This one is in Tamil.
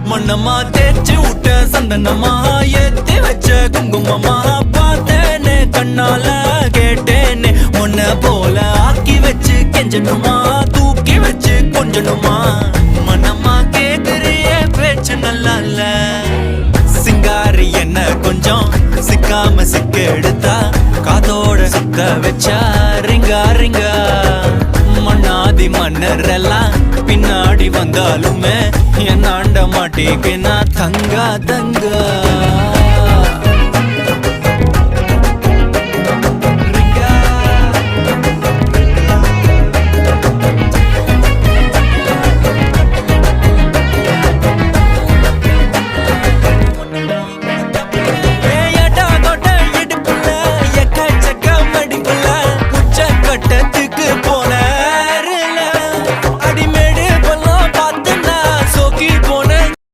மண்ணம்மா தேய்ச்சி விட்ட சந்தனமா ஏத்தி வச்ச குங்குமமா பார்த்தேனே கண்ணால கேட்டேனே உன்ன போல ஆக்கி வச்சு கெஞ்சணுமா தூக்கி வச்சு கொஞ்சணுமா மனமா கேக்குறிய பேச்சு நல்லா இல்ல சிங்காரி என்ன கொஞ்சம் சிக்காம சிக்க எடுத்தா காதோட சுத்த வச்சா ரிங்கா ரிங்கா மண்ணாதி மன்னர் எல்லாம் பின்னாடி வந்தாலுமே என் ஆண்ட மாட்டேக்கு நான் தங்கா தங்கா